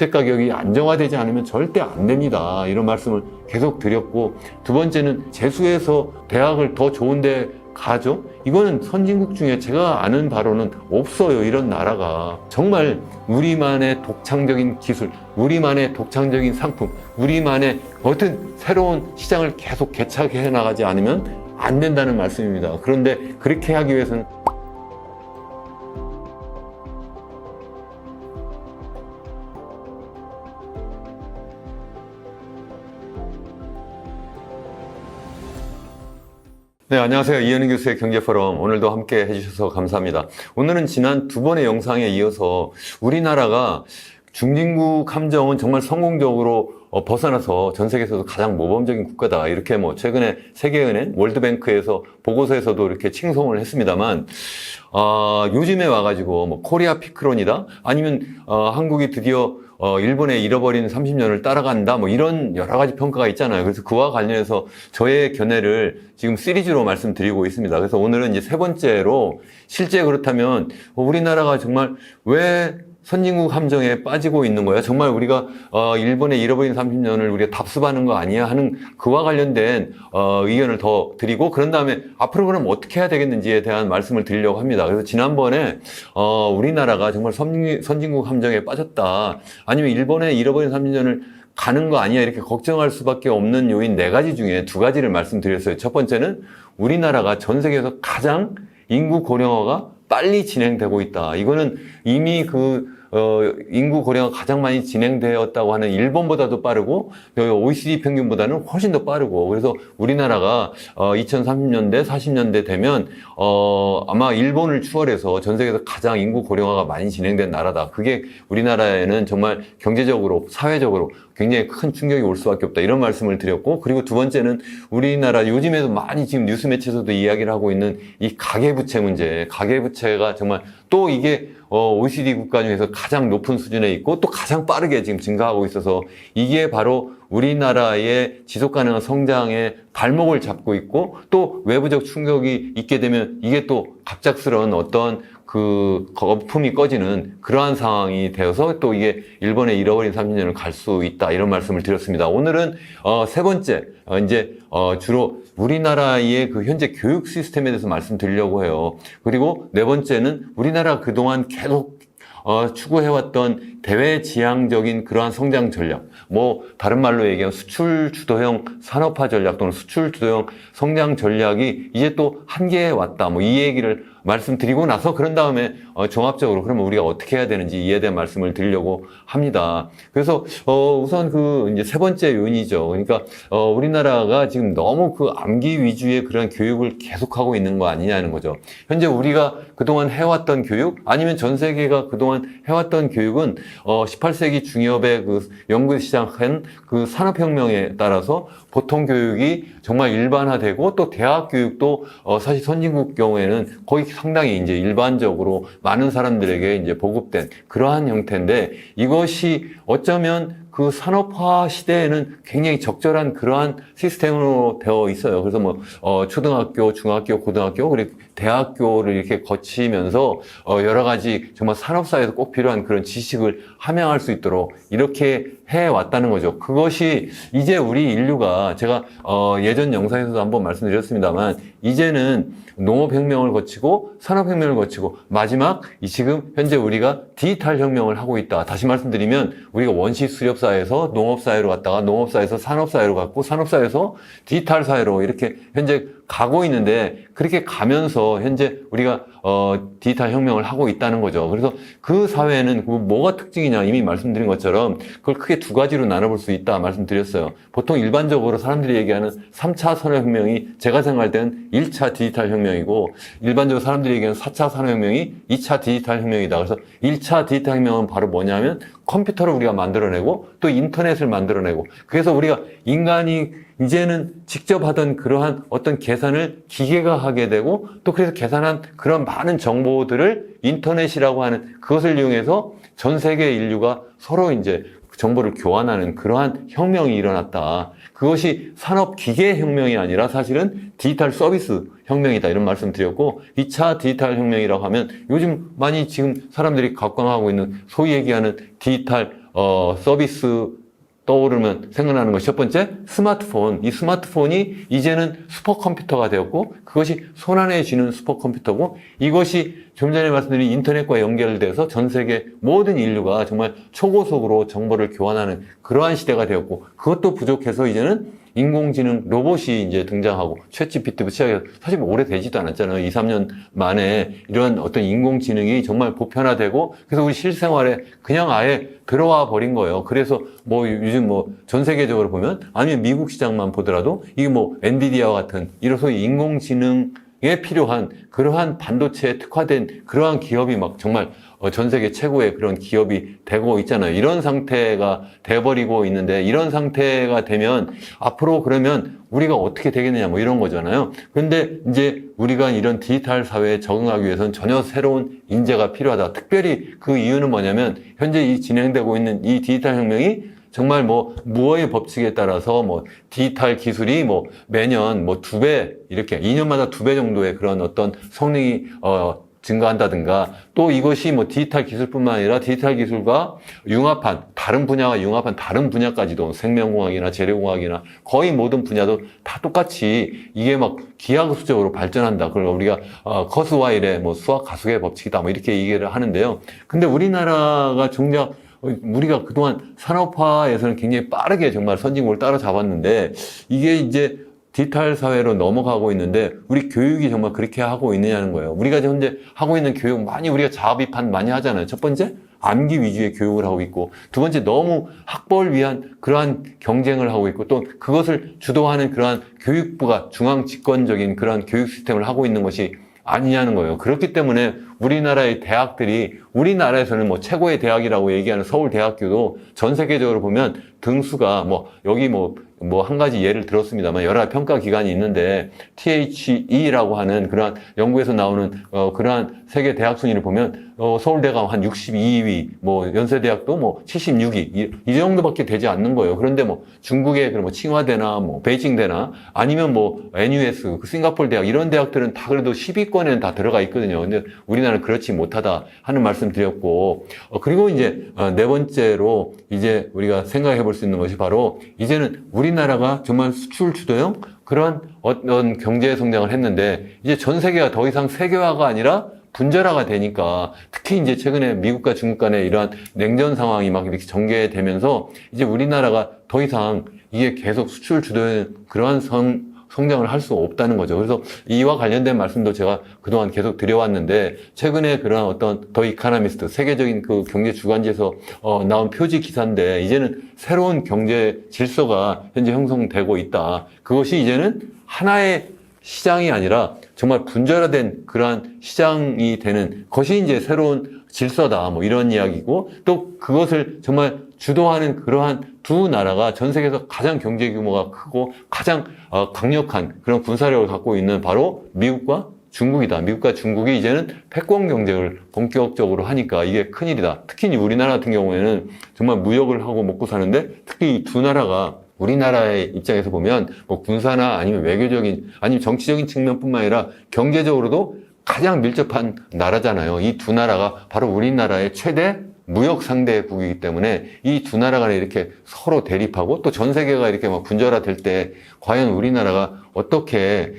주택 가격이 안정화되지 않으면 절대 안 됩니다. 이런 말씀을 계속 드렸고, 두 번째는 재수해서 대학을 더 좋은데 가죠? 이거는 선진국 중에 제가 아는 바로는 없어요. 이런 나라가. 정말 우리만의 독창적인 기술, 우리만의 독창적인 상품, 우리만의 어떤 새로운 시장을 계속 개척해 나가지 않으면 안 된다는 말씀입니다. 그런데 그렇게 하기 위해서는 네, 안녕하세요. 이현희 교수의 경제포럼. 오늘도 함께 해주셔서 감사합니다. 오늘은 지난 두 번의 영상에 이어서 우리나라가 중진국 함정은 정말 성공적으로 벗어나서 전 세계에서도 가장 모범적인 국가다. 이렇게 최근에 세계은행, 월드뱅크에서 보고서에서도 이렇게 칭송을 했습니다만, 요즘에 와가지고 코리아 피크론이다? 아니면, 한국이 드디어 일본의 잃어버린 30년을 따라간다, 이런 여러 가지 평가가 있잖아요. 그래서 그와 관련해서 저의 견해를 지금 시리즈로 말씀드리고 있습니다. 그래서 오늘은 이제 세 번째로 실제 그렇다면 우리나라가 정말 왜 선진국 함정에 빠지고 있는 거야? 정말 우리가 일본의 잃어버린 30년을 우리가 답습하는 거 아니야? 하는 그와 관련된 의견을 더 드리고, 그런 다음에 앞으로 그럼 어떻게 해야 되겠는지에 대한 말씀을 드리려고 합니다. 그래서 지난번에 우리나라가 정말 선진국 함정에 빠졌다, 아니면 일본의 잃어버린 30년을 가는 거 아니야? 이렇게 걱정할 수밖에 없는 요인 네 가지 중에 두 가지를 말씀드렸어요. 첫 번째는 우리나라가 전 세계에서 가장 인구 고령화가 빨리 진행되고 있다. 이거는 이미 인구 고령화가 가장 많이 진행되었다고 하는 일본보다도 빠르고, OECD 평균보다는 훨씬 더 빠르고, 그래서 우리나라가 2030년대, 40년대 되면 아마 일본을 추월해서 전 세계에서 가장 인구 고령화가 많이 진행된 나라다. 그게 우리나라에는 정말 경제적으로, 사회적으로 굉장히 큰 충격이 올 수밖에 없다. 이런 말씀을 드렸고, 그리고 두 번째는 우리나라 요즘에도 많이 지금 뉴스 매체에서도 이야기를 하고 있는 이 가계부채 문제. 가계부채가 정말 또 이게 OECD 국가 중에서 가장 높은 수준에 있고 또 가장 빠르게 지금 증가하고 있어서 이게 바로 우리나라의 지속가능한 성장의 발목을 잡고 있고, 또 외부적 충격이 있게 되면 이게 또 갑작스러운 어떤 거품이 꺼지는 그러한 상황이 되어서 또 이게 일본의 잃어버린 30년을 갈 수 있다. 이런 말씀을 드렸습니다. 오늘은 세 번째, 주로 우리나라의 현재 교육 시스템에 대해서 말씀드리려고 해요. 그리고 네 번째는 우리나라가 그동안 계속 추구해왔던 대외지향적인 그러한 성장 전략, 다른 말로 얘기하면 수출 주도형 산업화 전략 또는 수출 주도형 성장 전략이 이제 또 한계에 왔다. 이 얘기를 말씀드리고 나서 그런 다음에 종합적으로 그러면 우리가 어떻게 해야 되는지 이에 대한 말씀을 드리려고 합니다. 그래서 우선 이제 세 번째 요인이죠. 그러니까 우리나라가 지금 너무 암기 위주의 그런 교육을 계속하고 있는 거 아니냐는 거죠. 현재 우리가 그동안 해왔던 교육, 아니면 전 세계가 그동안 해왔던 교육은 18세기 중엽에 영국에서 시작한 산업혁명에 따라서 보통 교육이 정말 일반화되고, 또 대학 교육도 사실 선진국 경우에는 거의 상당히 이제 일반적으로 많은 사람들에게 이제 보급된 그러한 형태인데, 이것이 어쩌면 산업화 시대에는 굉장히 적절한 그러한 시스템으로 되어 있어요. 그래서 초등학교, 중학교, 고등학교, 그리고 대학교를 이렇게 거치면서 여러 가지 정말 산업사에서 꼭 필요한 그런 지식을 함양할 수 있도록 이렇게 해왔다는 거죠. 그것이 이제 우리 인류가, 제가 예전 영상에서도 한번 말씀드렸습니다만, 이제는 농업혁명을 거치고 산업혁명을 거치고 마지막 지금 현재 우리가 디지털 혁명을 하고 있다. 다시 말씀드리면 우리가 원시 수렵사회에서 농업사회로 갔다가 농업사회에서 산업사회로 갔고 산업사회에서 디지털 사회로 이렇게 현재 가고 있는데, 그렇게 가면서 현재 우리가 디지털 혁명을 하고 있다는 거죠. 그래서 그 사회는 뭐가 특징이냐, 이미 말씀드린 것처럼 그걸 크게 두 가지로 나눠볼 수 있다 말씀드렸어요. 보통 일반적으로 사람들이 얘기하는 3차 산업혁명이 제가 생각할 때는 1차 디지털 혁명이고, 일반적으로 사람들이 얘기하는 4차 산업혁명이 2차 디지털 혁명이다. 그래서 1차 디지털 혁명은 바로 뭐냐면 컴퓨터를 우리가 만들어내고 또 인터넷을 만들어내고, 그래서 우리가 인간이 이제는 직접 하던 그러한 어떤 계산을 기계가 하게 되고, 또 그래서 계산한 그런 많은 정보들을 인터넷이라고 하는 그것을 이용해서 전 세계 인류가 서로 이제 정보를 교환하는 그러한 혁명이 일어났다. 그것이 산업기계 혁명이 아니라 사실은 디지털 서비스 혁명이다. 이런 말씀 드렸고, 2차 디지털 혁명이라고 하면 요즘 많이 지금 사람들이 각광하고 있는 소위 얘기하는 디지털 서비스 떠오르면 생각나는 것이 첫 번째, 스마트폰. 이 스마트폰이 이제는 슈퍼컴퓨터가 되었고, 그것이 손안에 쥐는 슈퍼컴퓨터고, 이것이 좀 전에 말씀드린 인터넷과 연결돼서 전 세계 모든 인류가 정말 초고속으로 정보를 교환하는 그러한 시대가 되었고, 그것도 부족해서 이제는 인공지능 로봇이 이제 등장하고, 챗GPT부터 시작해서 사실 오래되지도 않았잖아요. 2, 3년 만에 이런 어떤 인공지능이 정말 보편화되고, 그래서 우리 실생활에 그냥 아예 들어와 버린 거예요. 그래서 뭐 요즘 뭐 전 세계적으로 보면, 아니면 미국 시장만 보더라도, 이게 뭐 엔비디아와 같은 이런 소위 인공지능에 필요한 그러한 반도체에 특화된 그러한 기업이 막 정말 전 세계 최고의 그런 기업이 되고 있잖아요. 이런 상태가 돼버리고 있는데, 이런 상태가 되면 앞으로 그러면 우리가 어떻게 되겠느냐 뭐 이런 거잖아요. 그런데 이제 우리가 이런 디지털 사회에 적응하기 위해서는 전혀 새로운 인재가 필요하다. 특별히 그 이유는 뭐냐면 현재 이 진행되고 있는 이 디지털 혁명이 정말 뭐 무어의 법칙에 따라서 뭐 디지털 기술이 뭐 매년 뭐 2배 이렇게 2년마다 2배 정도의 그런 어떤 성능이 증가한다든가, 또 이것이 뭐 디지털 기술뿐만 아니라 디지털 기술과 융합한 다른 분야와 융합한 다른 분야까지도 생명공학이나 재료공학이나 거의 모든 분야도 다 똑같이 이게 막 기하급수적으로 발전한다. 그걸 우리가 커스와일의 뭐 수학 가속의 법칙이다 뭐 이렇게 얘기를 하는데요. 근데 우리나라가 정작 우리가 그동안 산업화에서는 굉장히 빠르게 정말 선진국을 따라잡았는데, 이게 이제 디지털 사회로 넘어가고 있는데 우리 교육이 정말 그렇게 하고 있느냐는 거예요. 우리가 현재 하고 있는 교육 많이 우리가 자비판 많이 하잖아요. 첫 번째, 암기 위주의 교육을 하고 있고, 두 번째, 너무 학벌 위한 그러한 경쟁을 하고 있고, 또 그것을 주도하는 그러한 교육부가 중앙 집권적인 그러한 교육 시스템을 하고 있는 것이 아니냐는 거예요. 그렇기 때문에 우리나라의 대학들이, 우리나라에서는 뭐 최고의 대학이라고 얘기하는 서울대학교도 전 세계적으로 보면 등수가 여기 한 가지 예를 들었습니다만 여러 평가 기관이 있는데 THE라고 하는 그러한 연구에서 나오는 그러한 세계 대학 순위를 보면 서울대가 한 62위, 연세대학도 76위 이 정도밖에 되지 않는 거예요. 그런데 중국의 칭화대나 베이징대나 아니면 NUS, 싱가포르 대학 이런 대학들은 다 그래도 10위권에는 다 들어가 있거든요. 근데 우리나라는 그렇지 못하다 하는 말씀 드렸고, 그리고 이제 네 번째로 이제 우리가 생각해 볼 수 있는 것이 바로 이제는 우리나라가 정말 수출 주도형 그런 어떤 경제 성장을 했는데 이제 전 세계가 더 이상 세계화가 아니라 분절화가 되니까, 특히 이제 최근에 미국과 중국 간의 이러한 냉전 상황이 막 이렇게 전개되면서 이제 우리나라가 더 이상 이게 계속 수출 주도형 그러한 성장을 할 수 없다는 거죠. 그래서 이와 관련된 말씀도 제가 그동안 계속 드려왔는데, 최근에 그런 어떤 더 이카노미스트, 세계적인 그 경제 주간지에서 나온 표지 기사인데, 이제는 새로운 경제 질서가 현재 형성되고 있다. 그것이 이제는 하나의 시장이 아니라 정말 분절화된 그러한 시장이 되는 것이 이제 새로운 질서다. 이런 이야기고, 또 그것을 정말 주도하는 그러한 두 나라가 전 세계에서 가장 경제 규모가 크고 가장 강력한 그런 군사력을 갖고 있는 바로 미국과 중국이다. 미국과 중국이 이제는 패권 경쟁을 본격적으로 하니까 이게 큰일이다. 특히 우리나라 같은 경우에는 정말 무역을 하고 먹고 사는데, 특히 이 두 나라가 우리나라의 입장에서 보면 군사나 아니면 외교적인 아니면 정치적인 측면뿐만 아니라 경제적으로도 가장 밀접한 나라잖아요. 이 두 나라가 바로 우리나라의 최대 무역 상대국이기 때문에 이 두 나라 간에 이렇게 서로 대립하고 또 전 세계가 이렇게 분절화될 때 과연 우리나라가 어떻게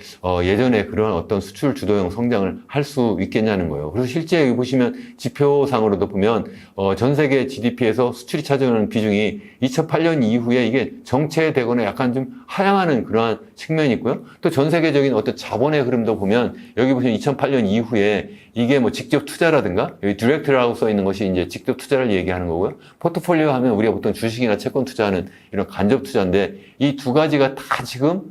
예전에 그런 어떤 수출 주도형 성장을 할 수 있겠냐는 거예요. 그래서 실제 여기 보시면 지표상으로도 보면 전 세계 GDP에서 수출이 차지하는 비중이 2008년 이후에 이게 정체되거나 약간 좀 하향하는 그러한 측면이 있고요. 또 전 세계적인 어떤 자본의 흐름도 보면 여기 보시면 2008년 이후에 이게 직접 투자라든가, 여기 디렉트라고 써 있는 것이 이제 직접 투자를 얘기하는 거고요. 포트폴리오 하면 우리가 보통 주식이나 채권 투자하는 이런 간접 투자인데, 이 두 가지가 다 지금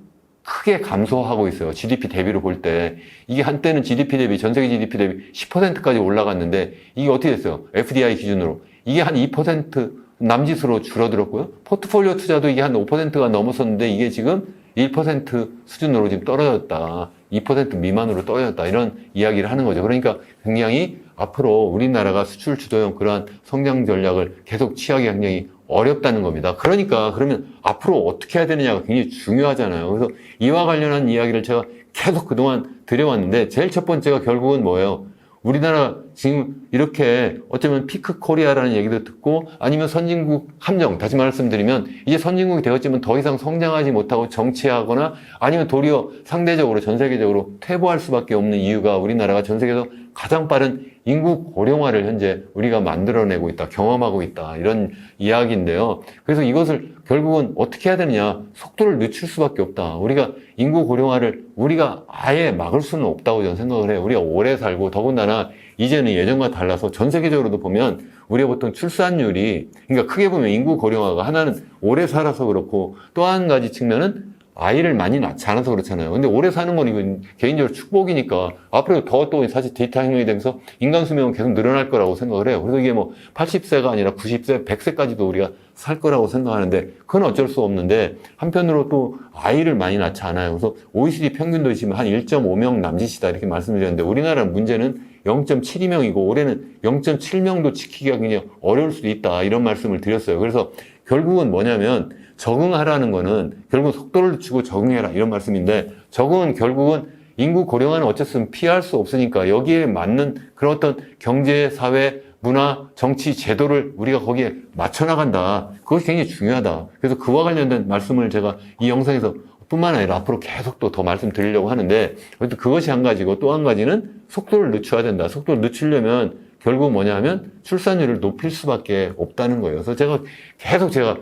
크게 감소하고 있어요. GDP 대비로 볼 때. 이게 한때는 GDP 대비, 전 세계 GDP 대비 10%까지 올라갔는데, 이게 어떻게 됐어요? FDI 기준으로. 이게 한 2% 남짓으로 줄어들었고요. 포트폴리오 투자도 이게 한 5%가 넘었었는데, 이게 지금 1% 수준으로 지금 떨어졌다. 2% 미만으로 떨어졌다. 이런 이야기를 하는 거죠. 그러니까 굉장히 앞으로 우리나라가 수출 주도형 그러한 성장 전략을 계속 취하기 굉장히 어렵다는 겁니다. 그러니까 그러면 앞으로 어떻게 해야 되느냐가 굉장히 중요하잖아요. 그래서 이와 관련한 이야기를 제가 계속 그동안 드려왔는데, 제일 첫 번째가 결국은 뭐예요? 우리나라 지금 이렇게 어쩌면 피크 코리아라는 얘기도 듣고 아니면 선진국 함정, 다시 말씀드리면 이제 선진국이 되었지만 더 이상 성장하지 못하고 정체하거나 아니면 도리어 상대적으로 전 세계적으로 퇴보할 수밖에 없는 이유가 우리나라가 전 세계에서 가장 빠른 인구 고령화를 현재 우리가 만들어내고 있다, 경험하고 있다, 이런 이야기인데요. 그래서 이것을 결국은 어떻게 해야 되느냐, 속도를 늦출 수밖에 없다. 우리가 인구 고령화를 우리가 아예 막을 수는 없다고 저는 생각을 해요. 우리가 오래 살고 더군다나 이제는 예전과 달라서 전 세계적으로도 보면 우리가 보통 출산율이, 그러니까 크게 보면 인구 고령화가 하나는 오래 살아서 그렇고 또 한 가지 측면은 아이를 많이 낳지 않아서 그렇잖아요. 근데 오래 사는 건 이건 개인적으로 축복이니까 앞으로 더 또 사실 데이터 혁명이 되면서 인간 수명은 계속 늘어날 거라고 생각을 해요. 그래서 이게 뭐 80세가 아니라 90세, 100세까지도 우리가 살 거라고 생각하는데 그건 어쩔 수 없는데 한편으로 또 아이를 많이 낳지 않아요. 그래서 OECD 평균도 지금 한 1.5명 남짓이다 이렇게 말씀드렸는데 우리나라 문제는 0.72명이고 올해는 0.7명도 지키기가 굉장히 어려울 수도 있다 이런 말씀을 드렸어요. 그래서 결국은 뭐냐면 적응하라는 거는 결국은 속도를 늦추고 적응해라 이런 말씀인데 적응은 결국은 인구 고령화는 어쨌든 피할 수 없으니까 여기에 맞는 그런 어떤 경제, 사회, 문화, 정치, 제도를 우리가 거기에 맞춰 나간다. 그것이 굉장히 중요하다. 그래서 그와 관련된 말씀을 제가 이 영상에서 뿐만 아니라 앞으로 계속 또 더 말씀드리려고 하는데 그것이 한 가지고 또 한 가지는 속도를 늦춰야 된다. 속도를 늦추려면 결국 뭐냐 하면 출산율을 높일 수밖에 없다는 거예요. 그래서 제가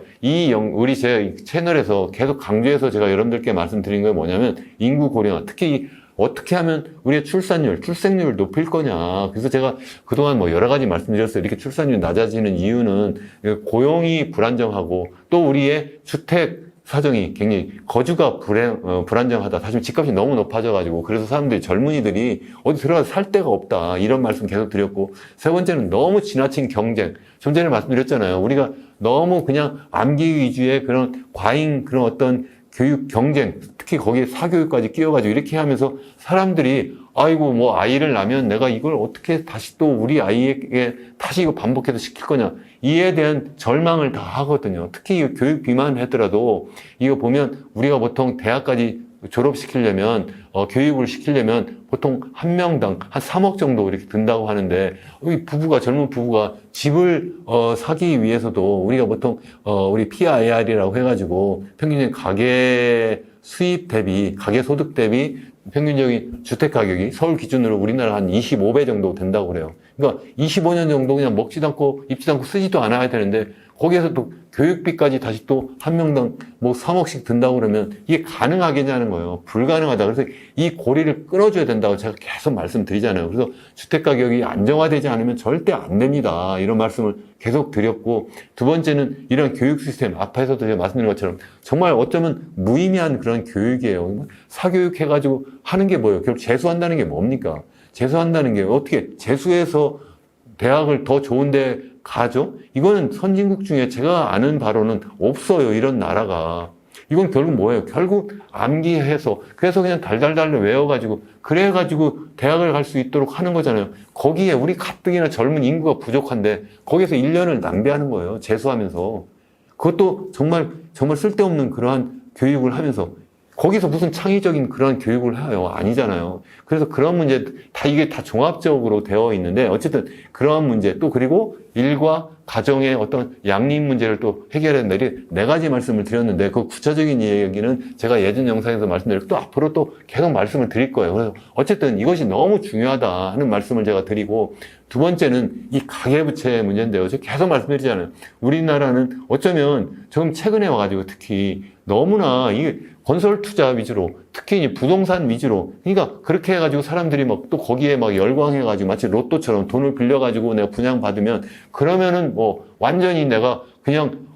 우리 제 채널에서 계속 강조해서 제가 여러분들께 말씀드린 게 뭐냐면 인구 고령화, 특히 어떻게 하면 우리의 출산율, 출생률을 높일 거냐. 그래서 제가 그동안 뭐 여러 가지 말씀드렸어요. 이렇게 출산율이 낮아지는 이유는 고용이 불안정하고 또 우리의 주택 사정이 굉장히 거주가 불안정하다. 사실 집값이 너무 높아져가지고 그래서 사람들이 젊은이들이 어디 들어가서 살 데가 없다. 이런 말씀 계속 드렸고 세 번째는 너무 지나친 경쟁. 좀 전에 말씀드렸잖아요. 우리가 너무 그냥 암기 위주의 그런 과잉 그런 어떤 교육 경쟁, 특히 거기에 사교육까지 끼워가지고 이렇게 하면서 사람들이 아이고 뭐 아이를 낳으면 내가 이걸 어떻게 다시 또 우리 아이에게 다시 이거 반복해서 시킬 거냐 이에 대한 절망을 다 하거든요. 특히 교육비만 하더라도 이거 보면 우리가 보통 대학까지 졸업시키려면 교육을 시키려면 보통 한 명당 한 3억 정도 이렇게 든다고 하는데 젊은 부부가 집을 사기 위해서도 우리가 보통 우리 PIR이라고 해가지고 평균적인 가계 수입 대비 가계 소득 대비 평균적인 주택 가격이 서울 기준으로 우리나라 한 25배 정도 된다고 그래요. 그러니까 25년 정도 그냥 먹지도 않고 입지도 않고 쓰지도 않아야 되는데 거기에서 또 교육비까지 다시 또 한 명당 뭐 3억씩 든다고 그러면 이게 가능하겠냐는 거예요. 불가능하다. 그래서 이 고리를 끊어줘야 된다고 제가 계속 말씀드리잖아요. 그래서 주택 가격이 안정화되지 않으면 절대 안 됩니다. 이런 말씀을 계속 드렸고 두 번째는 이런 교육 시스템 앞에서도 제가 말씀드린 것처럼 정말 어쩌면 무의미한 그런 교육이에요. 사교육 해가지고 하는 게 뭐예요? 결국 재수한다는 게 뭡니까? 재수한다는 게 어떻게 재수해서 대학을 더 좋은데 가죠? 이거는 선진국 중에 제가 아는 바로는 없어요. 이런 나라가. 이건 결국 뭐예요? 결국 암기해서 그래서 그냥 달달달 외워가지고 그래가지고 대학을 갈 수 있도록 하는 거잖아요. 거기에 우리 가뜩이나 젊은 인구가 부족한데 거기서 1년을 낭비하는 거예요. 재수하면서. 그것도 정말 쓸데없는 그러한 교육을 하면서 거기서 무슨 창의적인 그런 교육을 해요? 아니잖아요. 그래서 그런 문제, 이게 다 종합적으로 되어 있는데, 어쨌든 그러한 문제, 또 그리고 일과 가정의 어떤 양립 문제를 또 해결해야 된다. 이렇게 네 가지 말씀을 드렸는데, 그 구체적인 얘기는 제가 예전 영상에서 말씀드렸고, 또 앞으로 또 계속 말씀을 드릴 거예요. 그래서 어쨌든 이것이 너무 중요하다 하는 말씀을 제가 드리고, 두 번째는 이 가계부채 문제인데요. 제가 계속 말씀드리잖아요. 우리나라는 어쩌면 지금 최근에 와가지고 특히 너무나 이게 건설 투자 위주로 특히 이제 부동산 위주로 그러니까 그렇게 해가지고 사람들이 막 또 거기에 막 열광해가지고 마치 로또처럼 돈을 빌려가지고 내가 분양받으면 그러면은 뭐 완전히 내가 그냥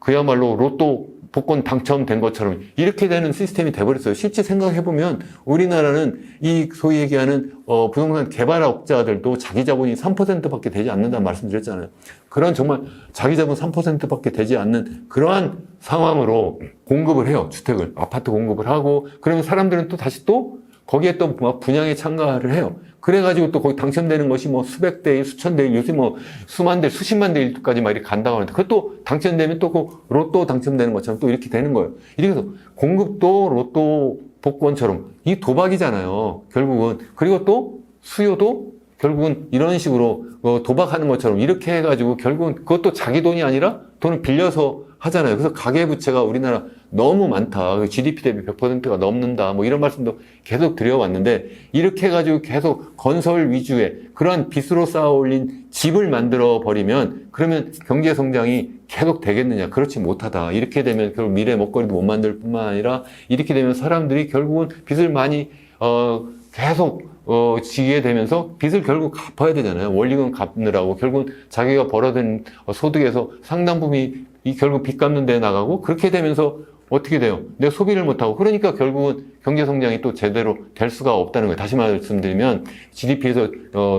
그야말로 로또 복권 당첨된 것처럼 이렇게 되는 시스템이 돼버렸어요. 실제 생각해보면 우리나라는 이 소위 얘기하는 부동산 개발업자들도 자기 자본이 3%밖에 되지 않는다는 말씀드렸잖아요. 그런 정말 자기 자본 3%밖에 되지 않는 그러한 상황으로 공급을 해요. 주택을 아파트 공급을 하고 그러면 사람들은 또 다시 또 거기에 또 분양에 참가를 해요. 그래가지고 또 거기 당첨되는 것이 뭐 수백 대 일, 수천 대 일, 요새 뭐 수만 대, 수십만 대 일까지 막 이렇게 간다고 하는데 그것도 당첨되면 또 그 로또 당첨되는 것처럼 또 이렇게 되는 거예요. 이렇게 해서 공급도 로또 복권처럼 이 도박이잖아요. 결국은. 그리고 또 수요도 결국은 이런 식으로 도박하는 것처럼 이렇게 해가지고 결국은 그것도 자기 돈이 아니라 돈을 빌려서 하잖아요. 그래서 가계부채가 우리나라 너무 많다. GDP 대비 100%가 넘는다. 뭐 이런 말씀도 계속 드려왔는데 이렇게 해가지고 계속 건설 위주의 그러한 빚으로 쌓아 올린 집을 만들어 버리면 그러면 경제 성장이 계속 되겠느냐? 그렇지 못하다. 이렇게 되면 결국 미래 먹거리도 못 만들 뿐만 아니라 이렇게 되면 사람들이 결국은 빚을 많이 계속 지게 되면서 빚을 결국 갚아야 되잖아요. 원리금 갚느라고 결국은 자기가 벌어든 소득에서 상당 부분이 결국 빚 갚는 데 나가고 그렇게 되면서 어떻게 돼요? 내가 소비를 못하고 그러니까 결국은 경제 성장이 또 제대로 될 수가 없다는 거예요. 다시 말씀드리면 GDP에서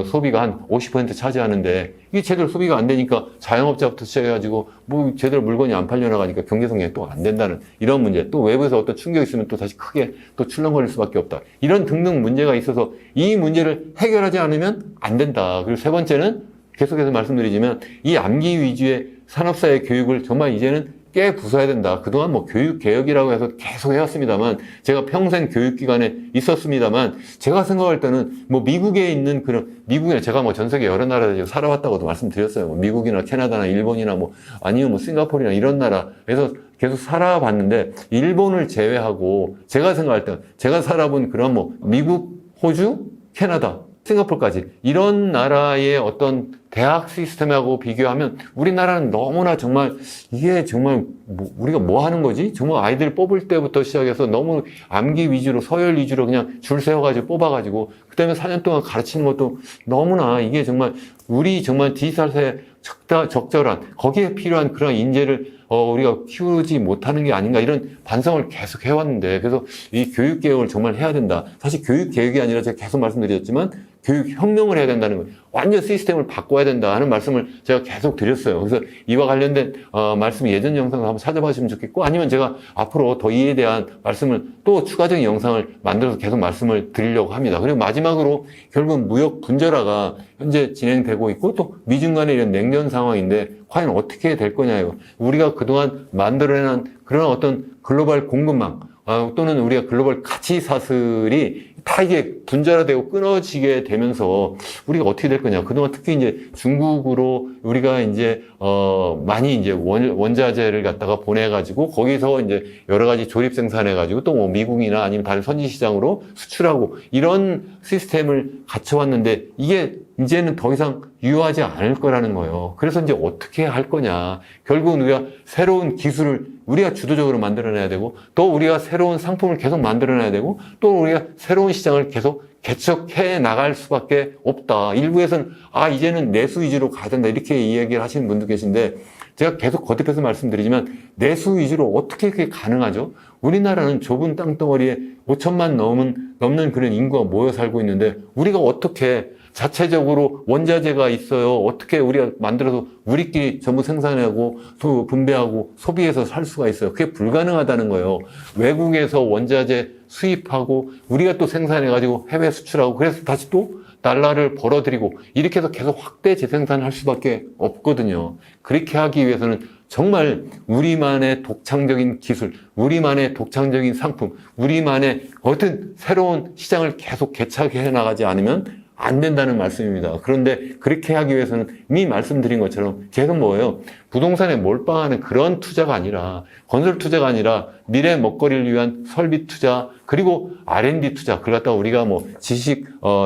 소비가 한 50% 차지하는데 이게 제대로 소비가 안 되니까 자영업자부터 시작해가지고 뭐 제대로 물건이 안 팔려나가니까 경제 성장이 또 안 된다는 이런 문제, 또 외부에서 어떤 충격이 있으면 또 다시 크게 또 출렁거릴 수밖에 없다. 이런 등등 문제가 있어서 이 문제를 해결하지 않으면 안 된다. 그리고 세 번째는 계속해서 말씀드리지만 이 암기 위주의 산업사회 교육을 정말 이제는 깨 부숴야 된다. 그동안 뭐 교육개혁이라고 해서 계속 해왔습니다만, 제가 평생 교육기관에 있었습니다만, 제가 생각할 때는 뭐 미국에 있는 미국이나 제가 뭐 전 세계 여러 나라에 살아왔다고도 말씀드렸어요. 뭐 미국이나 캐나다나 일본이나 뭐 아니면 뭐 싱가포르나 이런 나라에서 계속 살아봤는데, 일본을 제외하고 제가 생각할 때, 제가 살아본 그런 뭐 미국, 호주, 캐나다, 싱가포르까지 이런 나라의 어떤 대학 시스템하고 비교하면 우리나라는 너무나 정말 이게 정말 우리가 뭐 하는 거지? 정말 아이들 뽑을 때부터 시작해서 너무 암기 위주로 서열 위주로 그냥 줄 세워가지고 뽑아가지고 그다음에 4년 동안 가르치는 것도 너무나 이게 정말 우리 정말 디지털 사회 적절한 거기에 필요한 그런 인재를 우리가 키우지 못하는 게 아닌가 이런 반성을 계속 해왔는데, 그래서 이 교육 개혁을 정말 해야 된다. 사실 교육 개혁이 아니라 제가 계속 말씀드렸지만 교육 혁명을 해야 된다는 거예요. 완전 시스템을 바꿔야 된다 하는 말씀을 제가 계속 드렸어요. 그래서 이와 관련된 말씀 예전 영상을 한번 찾아보시면 좋겠고, 아니면 제가 앞으로 더 이에 대한 말씀을 또 추가적인 영상을 만들어서 계속 말씀을 드리려고 합니다. 그리고 마지막으로 결국 무역 분절화가 현재 진행되고 있고 또 미중 간의 이런 냉전 상황인데 과연 어떻게 될 거냐요. 우리가 그동안 만들어낸 그런 어떤 글로벌 공급망 또는 우리가 글로벌 가치 사슬이 다 이게 분절화되고 끊어지게 되면서 우리가 어떻게 될 거냐. 그동안 특히 이제 중국으로 우리가 이제 많이 이제 원자재를 갖다가 보내가지고 거기서 이제 여러 가지 조립 생산해가지고 또 뭐 미국이나 아니면 다른 선진 시장으로 수출하고 이런 시스템을 갖춰왔는데 이게 이제는 더 이상 유효하지 않을 거라는 거예요. 그래서 이제 어떻게 할 거냐. 결국은 우리가 새로운 기술을 우리가 주도적으로 만들어내야 되고 또 우리가 새로운 상품을 계속 만들어내야 되고 또 우리가 새로운 시장을 계속 개척해 나갈 수밖에 없다. 일부에서는 이제는 내수 위주로 가야 된다 이렇게 이야기를 하시는 분도 계신데, 제가 계속 거듭해서 말씀드리지만 내수 위주로 어떻게 그게 가능하죠? 우리나라는 좁은 땅덩어리에 5천만 넘는 그런 인구가 모여 살고 있는데 우리가 어떻게 자체적으로 원자재가 있어요. 어떻게 우리가 만들어서 우리끼리 전부 생산하고 또 분배하고 소비해서 살 수가 있어요. 그게 불가능하다는 거예요. 외국에서 원자재 수입하고 우리가 또 생산해가지고 해외 수출하고 그래서 다시 또 달러를 벌어들이고 이렇게 해서 계속 확대 재생산할 수밖에 없거든요. 그렇게 하기 위해서는 정말 우리만의 독창적인 기술, 우리만의 독창적인 상품, 우리만의 어떤 새로운 시장을 계속 개척해 나가지 않으면 안 된다는 말씀입니다. 그런데 그렇게 하기 위해서는 이미 말씀드린 것처럼 계속 뭐예요? 부동산에 몰빵하는 그런 투자가 아니라, 건설 투자가 아니라 미래 먹거리를 위한 설비 투자, 그리고 R&D 투자, 그걸 갖다가 우리가 뭐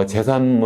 재산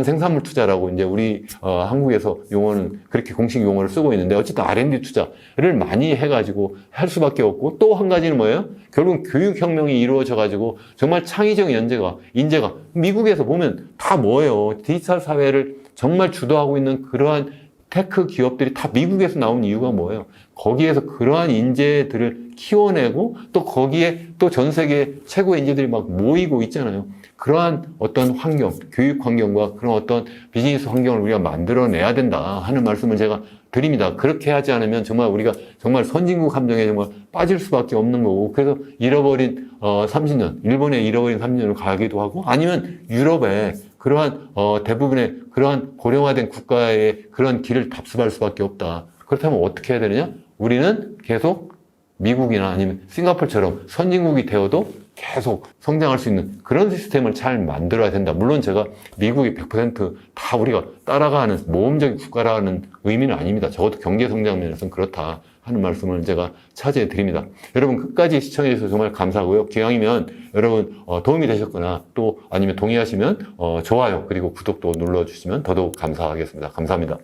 생산물 투자라고 이제 우리 한국에서 용어는 그렇게 공식 용어를 쓰고 있는데, 어쨌든 R&D 투자를 많이 해가지고 할 수밖에 없고, 또 한 가지는 뭐예요? 결국 교육혁명이 이루어져가지고 정말 창의적 인재가 미국에서 보면 다 뭐예요? 디지털 사회를 정말 주도하고 있는 그러한 테크 기업들이 다 미국에서 나온 이유가 뭐예요? 거기에서 그러한 인재들을 키워내고 또 거기에 또 전 세계 최고의 인재들이 막 모이고 있잖아요. 그러한 어떤 환경, 교육 환경과 그런 어떤 비즈니스 환경을 우리가 만들어내야 된다 하는 말씀을 제가 드립니다. 그렇게 하지 않으면 정말 우리가 정말 선진국 함정에 정말 빠질 수밖에 없는 거고, 그래서 잃어버린 30년, 일본에 잃어버린 30년을 가기도 하고, 아니면 유럽에 그러한 대부분의 그러한 고령화된 국가의 그런 길을 답습할 수밖에 없다. 그렇다면 어떻게 해야 되느냐? 우리는 계속 미국이나 아니면 싱가포르처럼 선진국이 되어도 계속 성장할 수 있는 그런 시스템을 잘 만들어야 된다. 물론 제가 미국이 100% 우리가 따라가는 모험적인 국가라는 의미는 아닙니다. 적어도 경제 성장 면에서는 그렇다 하는 말씀을 제가 차지해 드립니다. 여러분 끝까지 시청해 주셔서 정말 감사하고요. 기왕이면 여러분 도움이 되셨거나 또 아니면 동의하시면 좋아요 그리고 구독도 눌러주시면 더더욱 감사하겠습니다. 감사합니다.